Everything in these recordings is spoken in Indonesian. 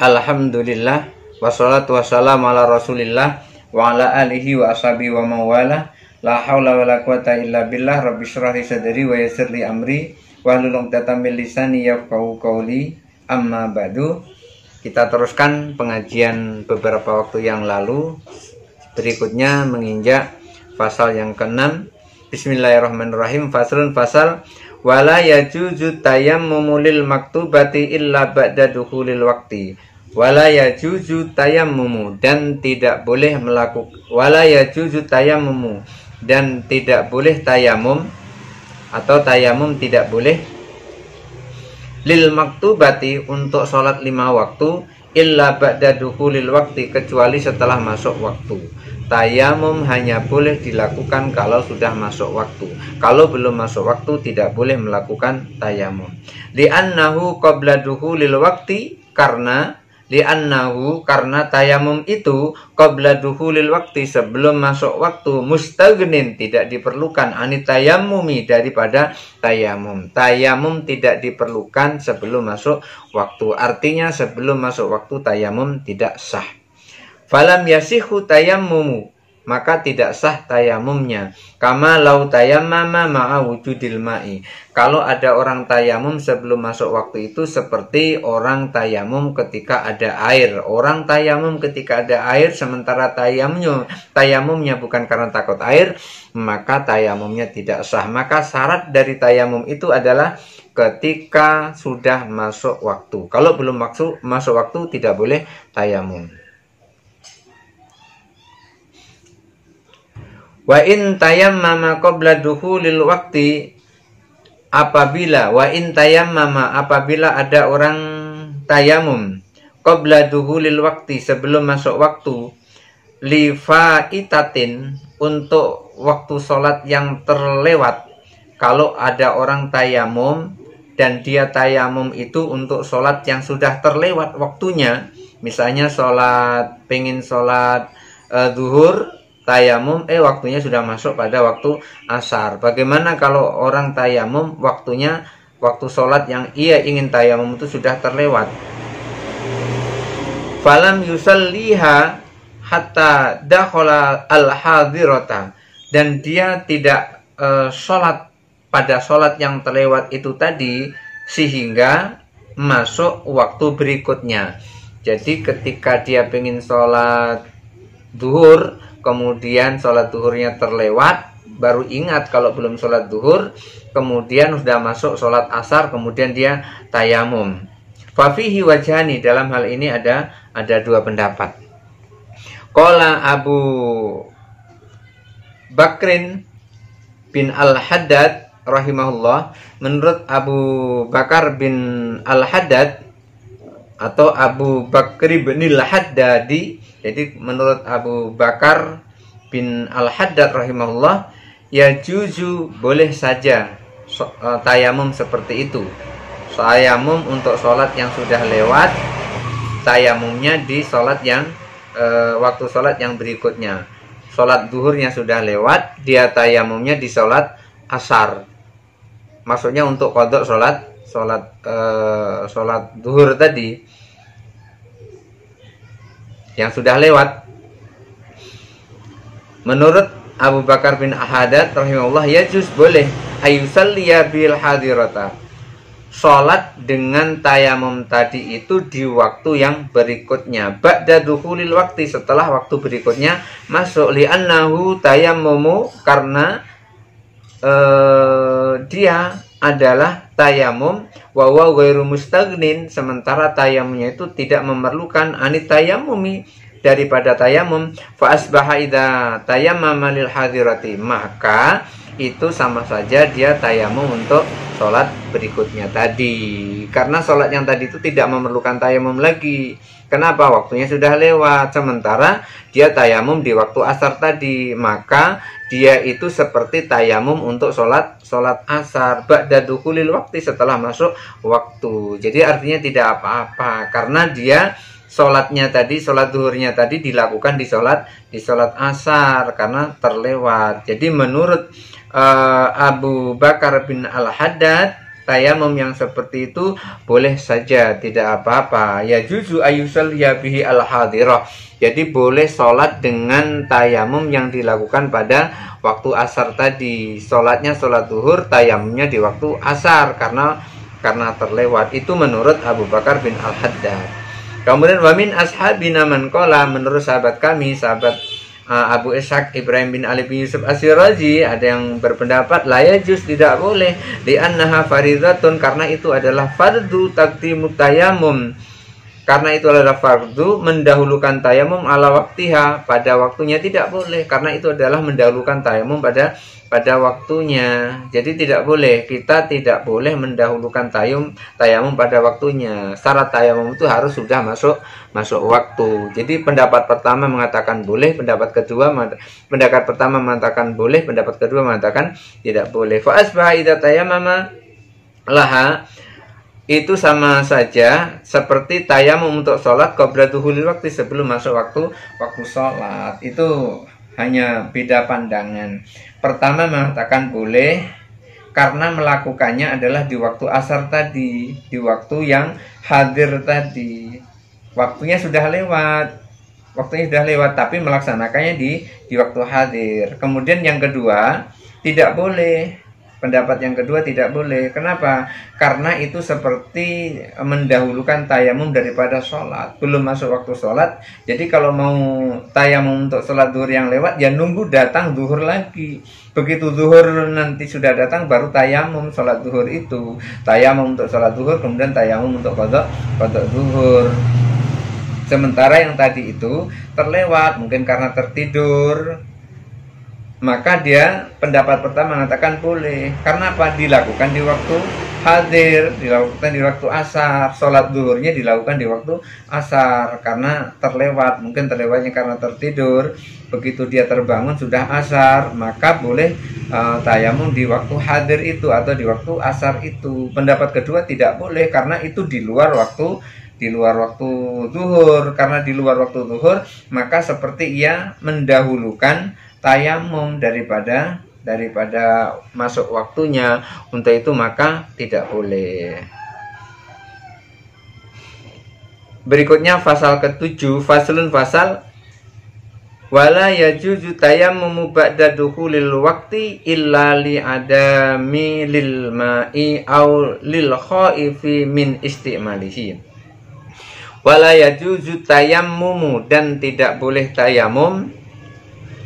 Alhamdulillah, wassalatu wassalamu ala rasulillah wa ala alihi wa ashabihi wa mawala. La hawla wa la quwata illa billah. Rabbi shrah li sadri wa yassir li amri wahlul 'uqdatam min lisani yafqahu qawli. Amma ba'du. Kita teruskan pengajian beberapa waktu yang lalu. Berikutnya menginjak pasal yang ke-6. Bismillahirrahmanirrahim. Faslun, fasal wala yajuzu tayammumu lil maktubati illa ba'da dukhulil waqti. Wala yajuzu tayammumu, dan tidak boleh melakukan wala yajuzu tayammumu, dan tidak boleh tayamum atau tayamum tidak boleh lil maktubati untuk sholat 5 waktu illa ba'da dukhulil waqti, kecuali setelah masuk waktu. Tayamum hanya boleh dilakukan kalau sudah masuk waktu. Kalau belum masuk waktu tidak boleh melakukan tayamum. Li'annahu qabla dukhulil waqti, karena tayamum itu qabla dukhulil waqti, sebelum masuk waktu, mustaghnin, tidak diperlukan, ani tayammumi, daripada tayamum. Tayamum tidak diperlukan sebelum masuk waktu. Artinya sebelum masuk waktu tayamum tidak sah. Falam yasihu tayammumu, maka tidak sah tayamumnya. Kama lau tayammama ma'a wujudil ma'i. Kalau ada orang tayamum sebelum masuk waktu itu seperti orang tayamum ketika ada air. Orang tayamum ketika ada air sementara tayamumnya bukan karena takut air, maka tayamumnya tidak sah. Maka syarat dari tayamum itu adalah ketika sudah masuk waktu. Kalau belum masuk waktu tidak boleh tayamum. Wa in tayammama qabla dukhulil waqti, apabila ada orang tayamum qabla dukhulil waqti, sebelum masuk waktu, li faitatin, untuk waktu sholat yang terlewat. Kalau ada orang tayamum dan dia tayamum itu untuk sholat yang sudah terlewat waktunya, misalnya pengen sholat zuhur, tayamum waktunya sudah masuk pada waktu asar. Bagaimana kalau orang tayamum waktu sholat yang ia ingin tayamum itu sudah terlewat? Falam yusalliha hatta dakhala al-hadirata, dan dia tidak sholat pada sholat yang terlewat itu tadi sehingga masuk waktu berikutnya. Jadi ketika dia pengen sholat zuhur, kemudian sholat zuhurnya terlewat, baru ingat kalau belum sholat zuhur, kemudian sudah masuk sholat asar, kemudian dia tayamum. Fafihi wajhani, dalam hal ini ada dua pendapat. Qala Abu Bakrin bin Al-Haddad rahimahullah, menurut Abu Bakar bin Al-Haddad atau Abu Bakri bin Al-Haddadi, jadi menurut Abu Bakar bin Al-Haddad rahimahullah, ya juzu, boleh saja tayamum seperti itu. Tayamum untuk sholat yang sudah lewat, tayamumnya di sholat yang waktu sholat yang berikutnya. Sholat zuhurnya sudah lewat, dia tayamumnya di sholat asar. Maksudnya untuk qadha sholat zuhur tadi yang sudah lewat. Menurut Abu Bakar bin Al-Haddad rahimahullah, ya juz, boleh ayusalliya bil hadirata, sholat dengan tayamum tadi itu di waktu yang berikutnya, ba'da dukhulil waqti, setelah waktu berikutnya masuk. Li'annahu tayammumu, karena dia adalah tayamum, wa huwa ghairu mustaghnin, sementara tayamumnya itu tidak memerlukan anit tayamumi, daripada tayamum. Fa asbaha idza tayammama lil hadirati, maka itu sama saja dia tayamum untuk sholat berikutnya tadi, karena sholat yang tadi itu tidak memerlukan tayamum lagi. Kenapa? Waktunya sudah lewat, sementara dia tayamum di waktu asar tadi, maka dia itu seperti tayamum untuk sholat asar ba'da dukhulil waqti, setelah masuk waktu. Jadi artinya tidak apa-apa, karena dia sholatnya tadi, sholat zuhurnya tadi dilakukan di sholat asar karena terlewat. Jadi menurut Abu Bakar bin Al-Haddad tayamum yang seperti itu boleh saja, tidak apa-apa. Ya juzu ayusalliya bihi al-hadirah. Jadi boleh sholat dengan tayamum yang dilakukan pada waktu asar tadi. Sholatnya sholat zuhur, tayamumnya di waktu asar karena terlewat. Itu menurut Abu Bakar bin Al-Haddad. Kemudian wamin ashabina man qala, menurut sahabat kami, sahabat Abu Ishaq Ibrahim bin Ali bin Yusuf As-Sirazi, ada yang berpendapat la yajuz, tidak boleh, li'annaha faridatun, karena itu adalah fardu taqdimut tayamum, karena itu adalah fardu mendahulukan tayamum ala waktiha, pada waktunya tidak boleh, karena itu adalah mendahulukan tayamum pada waktunya. Jadi tidak boleh, kita tidak boleh mendahulukan tayamum pada waktunya. Syarat tayamum itu harus sudah masuk waktu. Jadi pendapat pertama mengatakan boleh, pendapat pertama mengatakan boleh, pendapat kedua mengatakan tidak boleh. Fa asbaha idza tayammama laha, itu sama saja seperti tayamum untuk sholat qabla duhulil waktu, sebelum masuk waktu sholat. Itu hanya beda pandangan. Pertama mengatakan boleh karena melakukannya adalah di waktu asar tadi, di waktu yang hadir tadi. Waktunya sudah lewat, tapi melaksanakannya di waktu hadir. Kemudian yang kedua, tidak boleh. Pendapat yang kedua tidak boleh. Kenapa? Karena itu seperti mendahulukan tayamum daripada sholat. Belum masuk waktu sholat. Jadi kalau mau tayamum untuk sholat zuhur yang lewat, ya nunggu datang zuhur lagi. Begitu zuhur nanti sudah datang, baru tayamum sholat zuhur itu. Tayamum untuk sholat zuhur, kemudian tayamum untuk qadha zuhur. Sementara yang tadi itu terlewat, mungkin karena tertidur, maka dia pendapat pertama mengatakan boleh. Karena apa? Dilakukan di waktu hadir, dilakukan di waktu asar. Sholat zuhurnya dilakukan di waktu asar karena terlewat, mungkin terlewatnya karena tertidur. Begitu dia terbangun sudah asar, maka boleh tayamum di waktu hadir itu atau di waktu asar itu. Pendapat kedua tidak boleh karena itu di luar waktu zuhur. Karena di luar waktu zuhur, maka seperti ia mendahulukan tayamum daripada masuk waktunya. Untuk itu maka tidak boleh. Berikutnya pasal ke-7, faslun, fasal wala yajuzu tayammumu ba'da dukhulil waqti illa li adami lil ma'i aw lil khaifi min istimalihi. Wala yajuzu tayammumu, dan tidak boleh tayamum,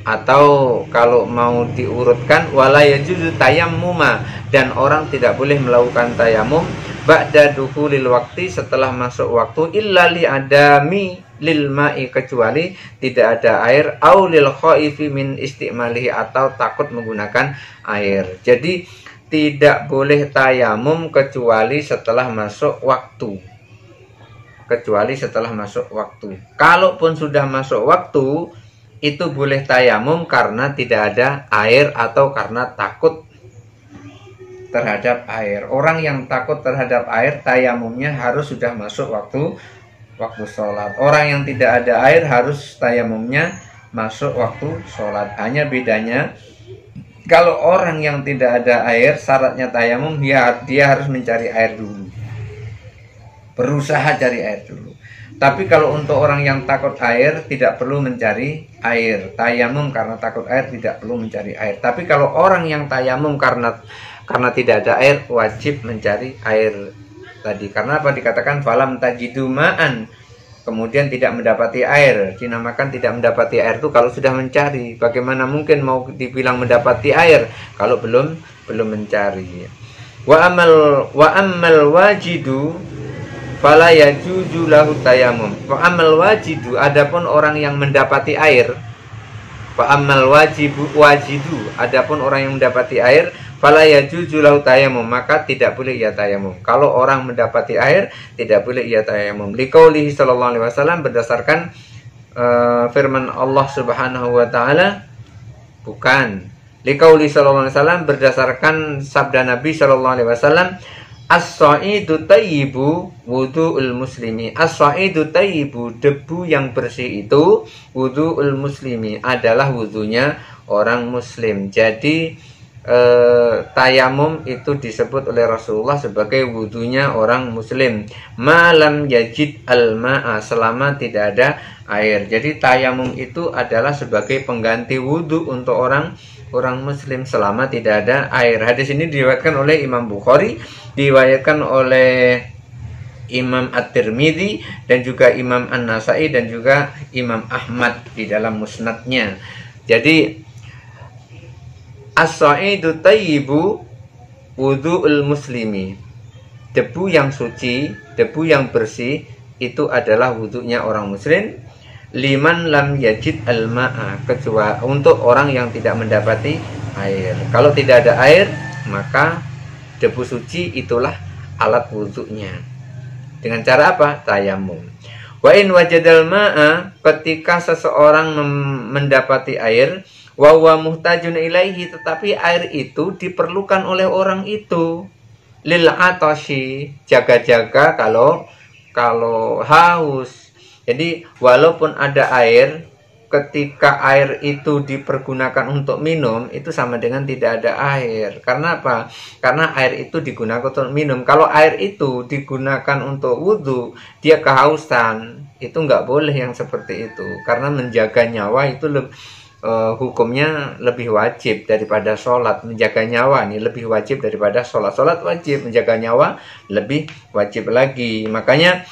atau kalau mau diurutkan wala yajuzu tayammuma, dan orang tidak boleh melakukan tayamum ba'da dukhulil waqti, setelah masuk waktu, illa li adami lil ma'i, kecuali tidak ada air, au lil khaifi min istimalihi, atau takut menggunakan air. Jadi tidak boleh tayamum kecuali setelah masuk waktu. Kalaupun sudah masuk waktu, itu boleh tayamum karena tidak ada air atau karena takut terhadap air. Orang yang takut terhadap air, tayamumnya harus sudah masuk waktu sholat. Orang yang tidak ada air harus tayamumnya masuk waktu sholat. Hanya bedanya, kalau orang yang tidak ada air, syaratnya tayamum, dia harus mencari air dulu, berusaha cari air dulu. Tapi kalau untuk orang yang takut air, tidak perlu mencari air. Tayamum karena takut air, tidak perlu mencari air. Tapi kalau orang yang tayamum karena tidak ada air, wajib mencari air tadi. Karena apa? Dikatakan falam tajidu ma'an, kemudian tidak mendapati air. Dinamakan tidak mendapati air itu kalau sudah mencari. Bagaimana mungkin mau dibilang mendapati air kalau belum mencari? Wa amal wajidu fala yajuzu lahu tayamum. Fa amal wajidu, adapun orang yang mendapati air, fa amal wajidu, adapun orang yang mendapati air, fala yajuzu lahu tayamum, maka tidak boleh ia tayamum. Kalau orang mendapati air, tidak boleh ia tayamum. Liqaulihi sallallahu alaihi wasallam, berdasarkan firman Allah Subhanahu wa taala, bukan. Liqaulihi sallallahu alaihi wasallam, berdasarkan sabda Nabi sallallahu alaihi wasallam, as-sa'idu tayyibu wudu'ul muslimi. As-sa'idu tayyibu, debu yang bersih itu, wudu'ul muslimi, adalah wudunya orang muslim. Jadi tayamum itu disebut oleh Rasulullah sebagai wudunya orang muslim malam yajid al-ma'a, selama tidak ada air. Jadi tayamum itu adalah sebagai pengganti wudu untuk orang muslim selama tidak ada air. Hadis ini diriwayatkan oleh Imam Bukhari, diriwayatkan oleh Imam At-Tirmidzi dan juga Imam An-Nasai dan juga Imam Ahmad di dalam musnadnya. Jadi as-sa'idu tayyibu wudu'ul muslimi, debu yang suci, debu yang bersih itu adalah wudunya orang muslim. Liman lam yajid al-ma'a, kecuali untuk orang yang tidak mendapati air. Kalau tidak ada air, maka debu suci itulah alat wudunya. Dengan cara apa? Tayamum. Wa in wajadal ma'a, ketika seseorang mendapati air, wa huwa muhtajun ilaihi, tetapi air itu diperlukan oleh orang itu, lil atashi, jaga-jaga kalau haus. Jadi walaupun ada air, ketika air itu dipergunakan untuk minum, itu sama dengan tidak ada air. Karena apa? Karena air itu digunakan untuk minum. Kalau air itu digunakan untuk wudhu, dia kehausan, itu nggak boleh yang seperti itu. Karena menjaga nyawa itu hukumnya lebih wajib daripada sholat. Menjaga nyawa ini lebih wajib daripada sholat. Sholat wajib, menjaga nyawa lebih wajib lagi. Makanya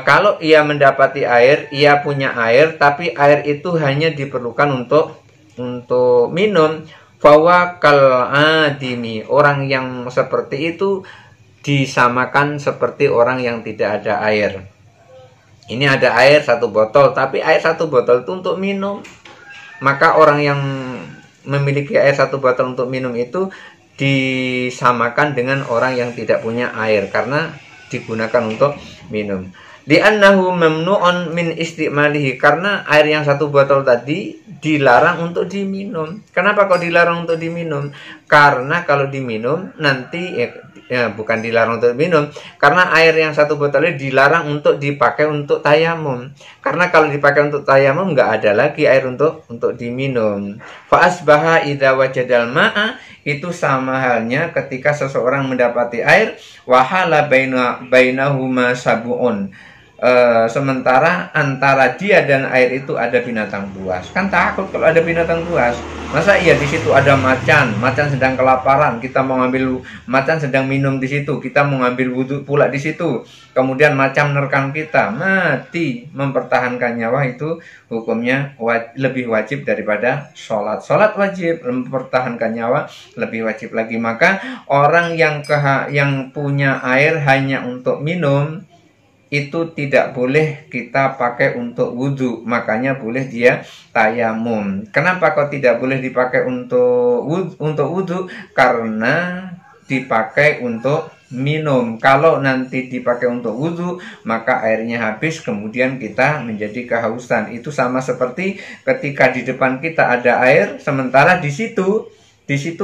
kalau ia mendapati air, ia punya air, tapi air itu hanya diperlukan untuk minum, fawa kal adimi, orang yang seperti itu disamakan seperti orang yang tidak ada air. Ini ada air 1 botol, tapi air 1 botol itu untuk minum. Maka orang yang memiliki air 1 botol untuk minum itu disamakan dengan orang yang tidak punya air, karena digunakan untuk minum. Li'annahu mamnu'un min istimalihi, karena air yang 1 botol tadi dilarang untuk diminum. Kenapa kok dilarang untuk diminum? Karena kalau diminum nanti bukan dilarang untuk minum, karena air yang 1 botolnya dilarang untuk dipakai untuk tayamum. Karena kalau dipakai untuk tayamum nggak ada lagi air untuk diminum. Fa asbaha idza wajadal ma'a, itu sama halnya ketika seseorang mendapati air, wahala bainahuma sab'un, sementara antara dia dan air itu ada binatang buas. Kan takut kalau ada binatang buas. Masa iya di situ ada macan sedang kelaparan, kita mau ngambil, macan sedang minum di situ, kita mau ngambil wudhu pula di situ, kemudian macan menerkam kita, mati. Mempertahankan nyawa itu hukumnya lebih wajib daripada sholat. Sholat wajib, mempertahankan nyawa lebih wajib lagi. Maka orang yang punya air hanya untuk minum, itu tidak boleh kita pakai untuk wudhu, makanya boleh dia tayamum. Kenapa kok tidak boleh dipakai untuk wudhu? Karena dipakai untuk minum. Kalau nanti dipakai untuk wudhu, maka airnya habis, kemudian kita menjadi kehausan. Itu sama seperti ketika di depan kita ada air, sementara di situ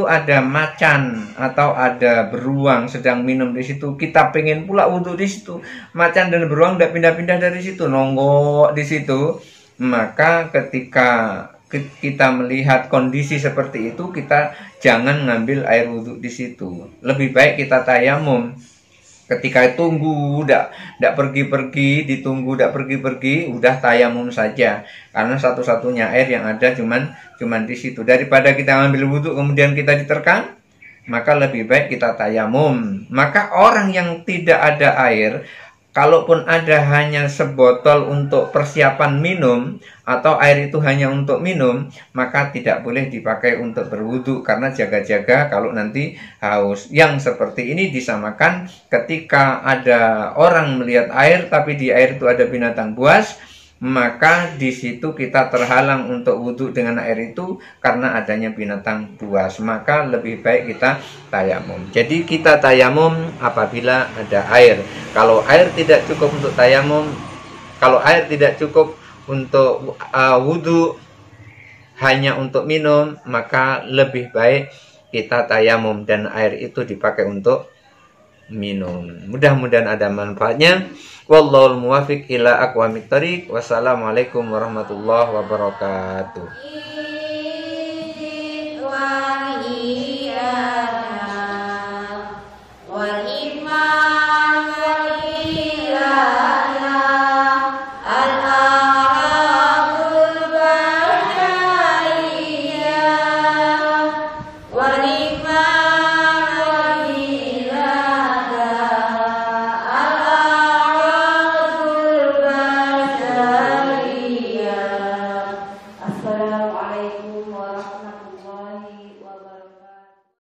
ada macan atau ada beruang sedang minum di situ. Kita pengen pula wudhu di situ. Macan dan beruang tidak pindah-pindah dari situ, nonggok di situ. Maka ketika kita melihat kondisi seperti itu, kita jangan ngambil air wudhu di situ. Lebih baik kita tayamum. Ketika tunggu, tidak pergi-pergi, ditunggu, tidak pergi-pergi, udah tayamum saja. Karena satu-satunya air yang ada cuman di situ. Daripada kita ngambil wudhu kemudian kita diterkam, maka lebih baik kita tayamum. Maka orang yang tidak ada air, kalaupun ada hanya sebotol untuk persiapan minum, atau air itu hanya untuk minum, maka tidak boleh dipakai untuk berwudu, karena jaga-jaga kalau nanti haus. Yang seperti ini disamakan ketika ada orang melihat air, tapi di air itu ada binatang buas, maka di situ kita terhalang untuk wudhu dengan air itu karena adanya binatang buas. Maka lebih baik kita tayamum. Jadi kita tayamum apabila ada air. Kalau air tidak cukup untuk tayamum, kalau air tidak cukup untuk wudhu, hanya untuk minum, maka lebih baik kita tayamum dan air itu dipakai untuk minum. Mudah-mudahan ada manfaatnya. Wallahul muwafiq ila aqwamit thoriq. Wassalamualaikum warahmatullahi wabarakatuh. Assalamualaikum